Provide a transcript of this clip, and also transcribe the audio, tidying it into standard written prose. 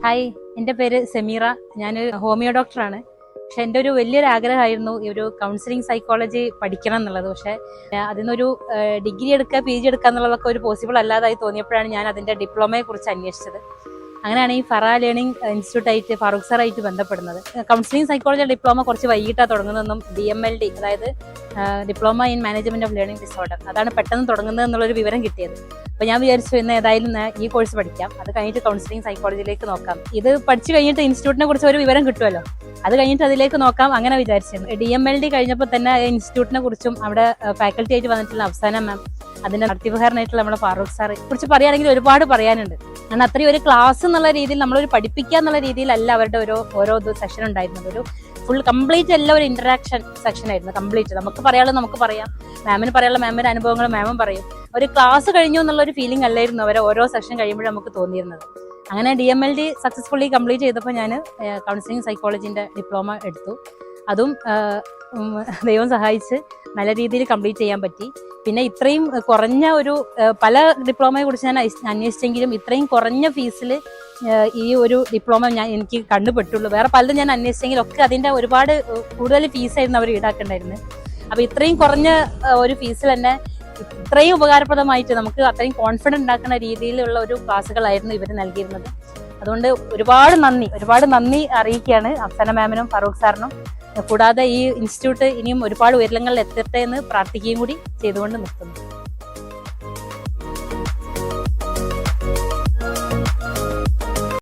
Hi, എൻ്റെ പേര് സെമീറ. ഞാൻ ഹോമിയോ ഡോക്ടറാണ്. പക്ഷെ എൻ്റെ ഒരു വലിയൊരു ആഗ്രഹമായിരുന്നു ഈ ഒരു കൗൺസിലിംഗ് സൈക്കോളജി പഠിക്കണം എന്നുള്ളത്. പക്ഷേ അതിനൊരു ഡിഗ്രി എടുക്കുക, PG എടുക്കുക എന്നുള്ളതൊക്കെ ഒരു പോസിബിൾ അല്ലാതായി തോന്നിയപ്പോഴാണ് ഞാൻ അതിൻ്റെ ഡിപ്ലോമയെ കുറിച്ച് അന്വേഷിച്ചത്. അങ്ങനെയാണ് ഈ ഫറ ലേണിംഗ് ഇൻസ്റ്റിറ്റ്യൂട്ടായിട്ട് ഫാറൂഖ് സാറായിട്ട് ബന്ധപ്പെടുന്നത്. കൗൺസിലിംഗ് സൈക്കോളജി ഡിപ്ലോമ കുറച്ച് വൈകിട്ടാണ് തുടങ്ങുന്നതെന്നും DMLD, അതായത് diploma in management of learning disorder, അതാണ് പെട്ടെന്ന് തുടങ്ങുന്നത് എന്നുള്ളൊരു വിവരം കിട്ടിയത്. അപ്പോൾ ഞാൻ വിചാരിച്ചു ഇന്ന് ഏതായാലും ഈ കോഴ്സ് പഠിക്കാം, അത് കഴിഞ്ഞിട്ട് കൗൺസിലിംഗ് സൈക്കോളജിയിലേക്ക് നോക്കാം. ഇത് പഠിച്ചു കഴിഞ്ഞിട്ട് ഇൻസ്റ്റിറ്റ്യൂട്ടിനെ കുറിച്ച് ഒരു വിവരം കിട്ടുമല്ലോ, അത് കഴിഞ്ഞിട്ട് അതിലേക്ക് നോക്കാം, അങ്ങനെ വിചാരിച്ചിരുന്നു. DMLD കഴിഞ്ഞപ്പോൾ തന്നെ ഇൻസ്റ്റിറ്റ്യൂട്ടിനെ കുറിച്ചും അവിടെ ഫാക്കൽറ്റി ആയിട്ട് വന്നിട്ടുള്ള അഫ്സാന മാം, അതിന്റെ നടത്തിപ്പുകാരനായിട്ടുള്ള നമ്മുടെ ഫാറൂഖ് സാറെ കുറിച്ച് പറയുകയാണെങ്കിൽ ഒരുപാട് പറയാനുണ്ട്. കാരണം അത്രയും ഒരു ക്ലാസ് എന്നുള്ള രീതിയിൽ, നമ്മളൊരു പഠിപ്പിക്കുക എന്നുള്ള രീതിയിലല്ല അവരുടെ ഓരോ സെഷൻ ഉണ്ടായിരുന്നത്. ഒരു ഫുൾ കംപ്ലീറ്റ് എല്ലാം ഒരു ഇന്ററാക്ഷൻ സെക്ഷൻ ആയിരുന്നു. കംപ്ലീറ്റ് നമുക്ക് പറയാനുള്ളത് നമുക്ക് പറയാം, മാമിന് പറയാനുള്ള മാമിന്റെ അനുഭവങ്ങൾ മാമും പറയും. ഒരു ക്ലാസ് കഴിഞ്ഞു എന്നുള്ള ഒരു ഫീലിംഗ് അല്ലായിരുന്നു അവരെ ഓരോ സെഷൻ കഴിയുമ്പോഴും നമുക്ക് തോന്നിയിരുന്നത്. അങ്ങനെ DMLD സക്സസ്ഫുള്ളി കംപ്ലീറ്റ് ചെയ്തപ്പോൾ ഞാൻ കൗൺസിലിംഗ് സൈക്കോളജിന്റെ ഡിപ്ലോമ എടുത്തു. അതും ദൈവം സഹായിച്ച് നല്ല രീതിയിൽ കംപ്ലീറ്റ് ചെയ്യാൻ പറ്റി. പിന്നെ ഇത്രയും കുറഞ്ഞ ഒരു പല ഡിപ്ലോമയെ കുറിച്ച് ഞാൻ അന്വേഷിച്ചെങ്കിലും ഇത്രയും കുറഞ്ഞ ഫീസിൽ ഈ ഒരു ഡിപ്ലോമ എനിക്ക് കണ്ടുപെട്ടുള്ളൂ. വേറെ പലതും ഞാൻ അന്വേഷിച്ചെങ്കിലും ഒക്കെ അതിൻ്റെ ഒരുപാട് കൂടുതൽ ഫീസായിരുന്നു അവർ ഈടാക്കുന്നുണ്ടായിരുന്നത്. അപ്പോൾ ഇത്രയും കുറഞ്ഞ ഒരു ഫീസിൽ തന്നെ ഇത്രയും ഉപകാരപ്രദമായിട്ട് നമുക്ക് അത്രയും കോൺഫിഡൻറ്റ് ഉണ്ടാക്കുന്ന രീതിയിലുള്ള ഒരു ക്ലാസ്സുകളായിരുന്നു ഇവർ നൽകിയിരുന്നത്. അതുകൊണ്ട് ഒരുപാട് നന്ദി അറിയിക്കുകയാണ് അഫ്സാന മാമിനും ഫാറൂഖ് സാറിനും. കൂടാതെ ഈ ഇൻസ്റ്റിറ്റ്യൂട്ട് ഇനിയും ഒരുപാട് ഉയരങ്ങളിൽ എത്തട്ടെ എന്ന് പ്രാർത്ഥിക്കുകയും കൂടി ചെയ്തുകൊണ്ട് നിർത്തുന്നു.